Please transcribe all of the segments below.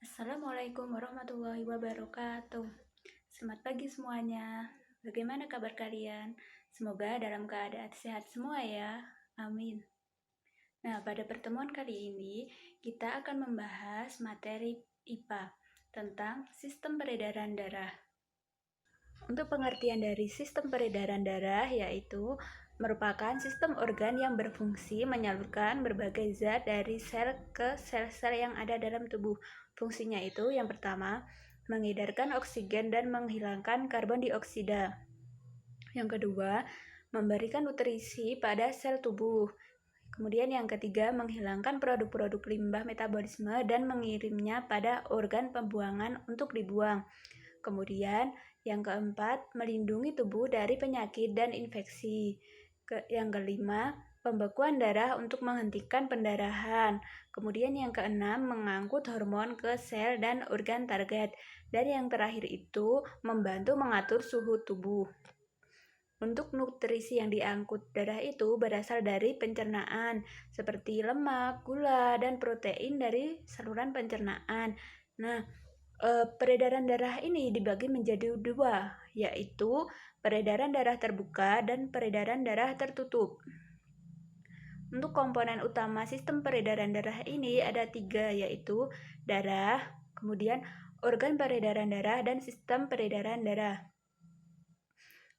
Assalamualaikum warahmatullahi wabarakatuh. Selamat pagi semuanya. Bagaimana kabar kalian? Semoga dalam keadaan sehat semua ya. Amin. Nah, pada pertemuan kali ini kita akan membahas materi IPA tentang sistem peredaran darah. Untuk pengertian dari sistem peredaran darah yaitu merupakan sistem organ yang berfungsi menyalurkan berbagai zat dari sel ke sel-sel yang ada dalam tubuh. Fungsinya itu yang pertama, mengedarkan oksigen dan menghilangkan karbon dioksida. Yang kedua, memberikan nutrisi pada sel tubuh. Kemudian yang ketiga, menghilangkan produk-produk limbah metabolisme dan mengirimnya pada organ pembuangan untuk dibuang. Kemudian yang keempat, melindungi tubuh dari penyakit dan infeksi. Yang kelima, pembekuan darah untuk menghentikan pendarahan. Kemudian yang keenam, mengangkut hormon ke sel dan organ target. Dan yang terakhir itu, membantu mengatur suhu tubuh. Untuk nutrisi yang diangkut darah itu berasal dari pencernaan, seperti lemak, gula, dan protein dari saluran pencernaan. Nah, peredaran darah ini dibagi menjadi dua, yaitu peredaran darah terbuka dan peredaran darah tertutup. Untuk komponen utama sistem peredaran darah ini ada tiga, yaitu darah, kemudian organ peredaran darah, dan sistem peredaran darah.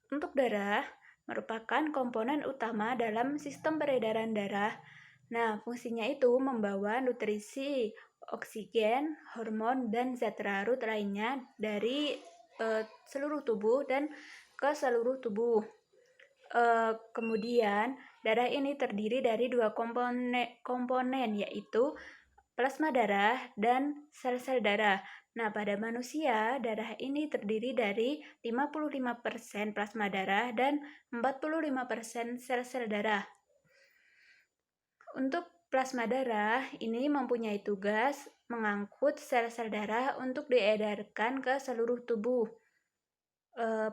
Untuk darah merupakan komponen utama dalam sistem peredaran darah. Nah, fungsinya itu membawa nutrisi, oksigen, hormon, dan zat larut lainnya dari seluruh tubuh dan ke seluruh tubuh. Kemudian, darah ini terdiri dari dua komponen yaitu plasma darah dan sel-sel darah. Nah, pada manusia, darah ini terdiri dari 55% plasma darah dan 45% sel-sel darah. Untuk plasma darah ini mempunyai tugas mengangkut sel-sel darah untuk diedarkan ke seluruh tubuh.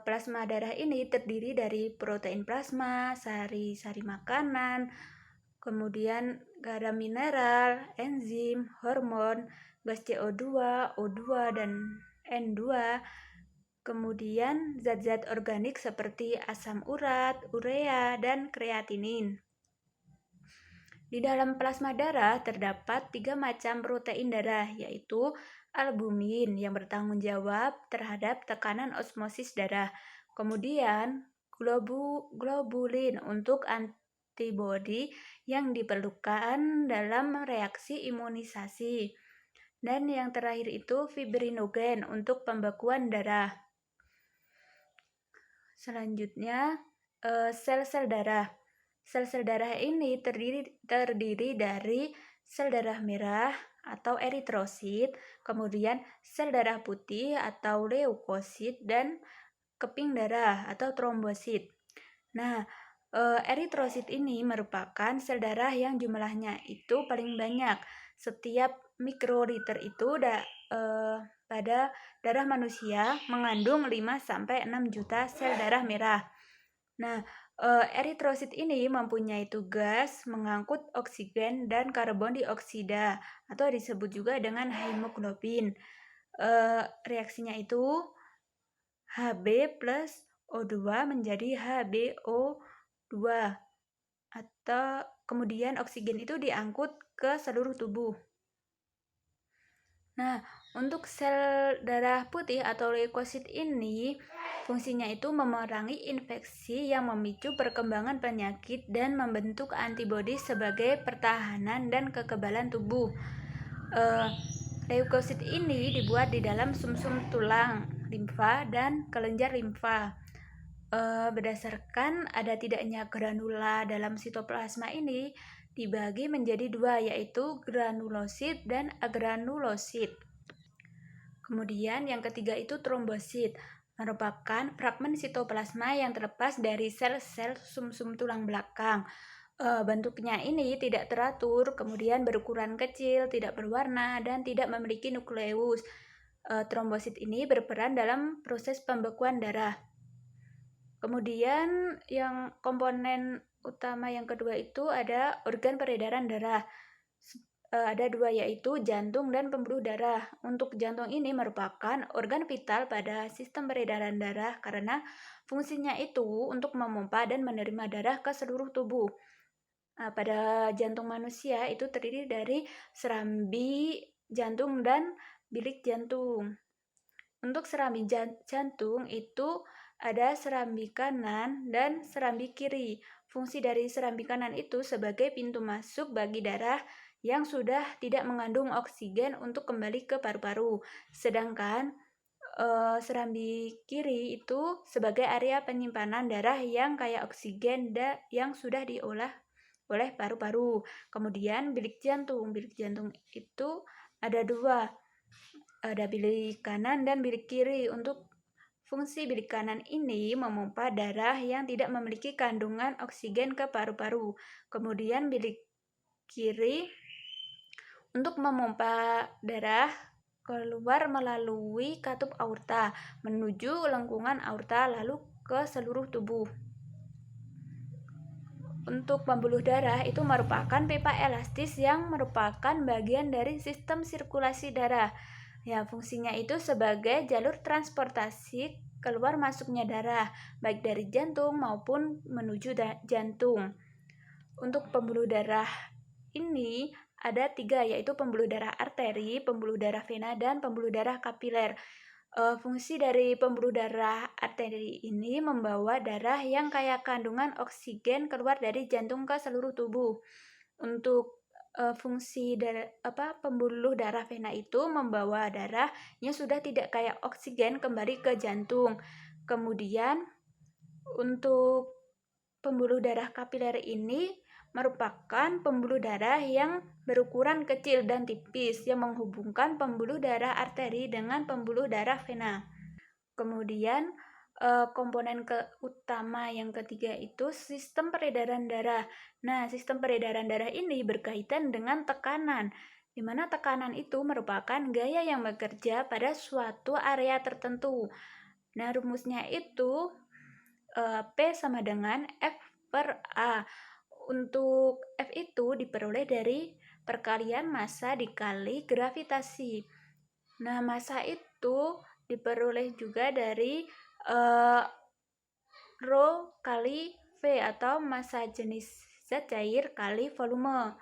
Plasma darah ini terdiri dari protein plasma, sari-sari makanan, kemudian garam mineral, enzim, hormon, gas CO2, O2, dan N2, kemudian zat-zat organik seperti asam urat, urea, dan kreatinin. Di dalam plasma darah terdapat 3 macam protein darah, yaitu albumin yang bertanggung jawab terhadap tekanan osmosis darah, kemudian globulin untuk antibodi yang diperlukan dalam reaksi imunisasi, dan yang terakhir itu fibrinogen untuk pembekuan darah. Selanjutnya, sel-sel darah. Sel-sel darah ini terdiri dari sel darah merah atau eritrosit, kemudian sel darah putih atau leukosit, dan keping darah atau trombosit. Nah, eritrosit ini merupakan sel darah yang jumlahnya itu paling banyak. Setiap mikroliter itu pada darah manusia mengandung 5-6 juta sel darah merah. Nah, eritrosit ini mempunyai tugas mengangkut oksigen dan karbon dioksida atau disebut juga dengan hemoglobin. Reaksinya itu Hb plus O2 menjadi HBO2 atau kemudian oksigen itu diangkut ke seluruh tubuh. Nah, untuk sel darah putih atau leukosit ini fungsinya itu memerangi infeksi yang memicu perkembangan penyakit dan membentuk antibodi sebagai pertahanan dan kekebalan tubuh. Leukosit ini dibuat di dalam sumsum tulang, limfa, dan kelenjar limfa. Berdasarkan ada tidaknya granula dalam sitoplasma ini dibagi menjadi dua, yaitu granulosit dan agranulosit. Kemudian yang ketiga itu trombosit, merupakan fragmen sitoplasma yang terlepas dari sel-sel sumsum tulang belakang. Bentuknya ini tidak teratur, kemudian berukuran kecil, tidak berwarna, dan tidak memiliki nukleus. Trombosit ini berperan dalam proses pembekuan darah. Kemudian yang komponen utama yang kedua itu ada organ peredaran darah. ada dua, yaitu jantung dan pembuluh darah. Untuk jantung ini merupakan organ vital pada sistem peredaran darah karena fungsinya itu untuk memompa dan menerima darah ke seluruh tubuh. Pada jantung manusia itu terdiri dari serambi jantung dan bilik jantung. Untuk serambi jantung itu ada serambi kanan dan serambi kiri. Fungsi dari serambi kanan itu sebagai pintu masuk bagi darah yang sudah tidak mengandung oksigen untuk kembali ke paru-paru. Sedangkan serambi kiri itu sebagai area penyimpanan darah yang kaya oksigen yang sudah diolah oleh paru-paru. Kemudian bilik jantung. Bilik jantung itu ada dua, ada bilik kanan dan bilik kiri. Untuk fungsi bilik kanan ini memompa darah yang tidak memiliki kandungan oksigen ke paru-paru. Kemudian bilik kiri untuk memompa darah keluar melalui katup aorta menuju lengkungan aorta lalu ke seluruh tubuh. Untuk pembuluh darah itu merupakan pipa elastis yang merupakan bagian dari sistem sirkulasi darah. Ya, fungsinya itu sebagai jalur transportasi keluar masuknya darah, baik dari jantung maupun menuju jantung. Untuk pembuluh darah ini ada 3, yaitu pembuluh darah arteri, pembuluh darah vena, dan pembuluh darah kapiler. Fungsi dari pembuluh darah arteri ini membawa darah yang kaya kandungan oksigen keluar dari jantung ke seluruh tubuh. Untuk fungsi pembuluh darah vena itu membawa darah yang sudah tidak kaya oksigen kembali ke jantung. Kemudian untuk pembuluh darah kapiler ini merupakan pembuluh darah yang berukuran kecil dan tipis yang menghubungkan pembuluh darah arteri dengan pembuluh darah vena. Kemudian komponen utama yang ketiga itu sistem peredaran darah. Nah, sistem peredaran darah ini berkaitan dengan tekanan, di mana tekanan itu merupakan gaya yang bekerja pada suatu area tertentu. Nah, rumusnya itu P sama dengan F per A. Untuk F itu diperoleh dari perkalian massa dikali gravitasi. Nah, massa itu diperoleh juga dari rho kali V atau massa jenis zat cair kali volume.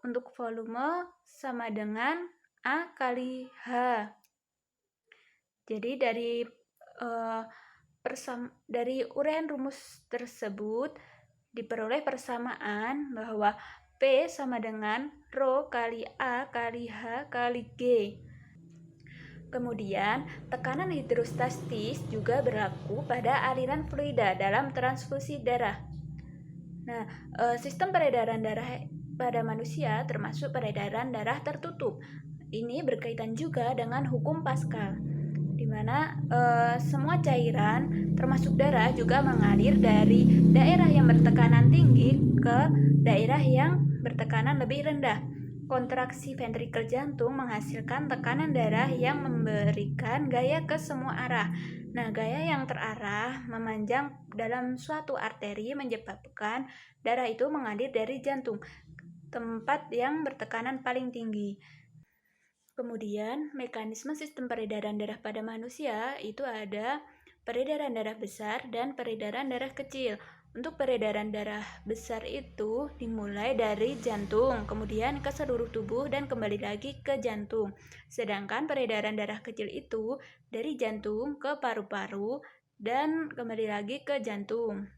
Untuk volume sama dengan A kali H. Jadi dari uraian rumus tersebut diperoleh persamaan bahwa P sama dengan rho kali A kali H kali G. Kemudian, tekanan hidrostatis juga berlaku pada aliran fluida dalam transfusi darah. Nah, sistem peredaran darah pada manusia termasuk peredaran darah tertutup. Ini berkaitan juga dengan hukum Pascal, di mana semua cairan termasuk darah juga mengalir dari daerah yang bertekanan tinggi ke daerah yang bertekanan lebih rendah. Kontraksi ventrikel jantung menghasilkan tekanan darah yang memberikan gaya ke semua arah. Nah, gaya yang terarah memanjang dalam suatu arteri menyebabkan darah itu mengalir dari jantung, tempat yang bertekanan paling tinggi. Kemudian, mekanisme sistem peredaran darah pada manusia itu ada peredaran darah besar dan peredaran darah kecil. Untuk peredaran darah besar itu dimulai dari jantung, kemudian ke seluruh tubuh dan kembali lagi ke jantung. Sedangkan peredaran darah kecil itu dari jantung ke paru-paru dan kembali lagi ke jantung.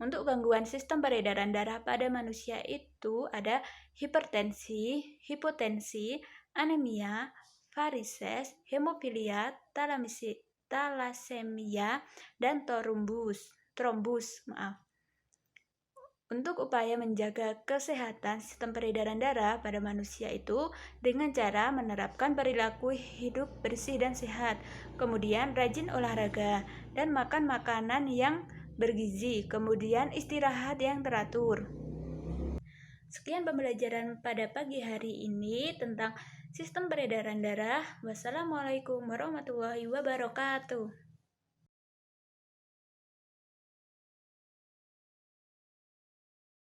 Untuk gangguan sistem peredaran darah pada manusia itu ada hipertensi, hipotensi, anemia, varises, hemofilia, talasemia, dan trombus. Untuk upaya menjaga kesehatan sistem peredaran darah pada manusia itu dengan cara menerapkan perilaku hidup bersih dan sehat, kemudian rajin olahraga dan makan makanan yang bergizi, kemudian istirahat yang teratur. Sekian pembelajaran pada pagi hari ini tentang sistem peredaran darah. Wassalamualaikum warahmatullahi wabarakatuh.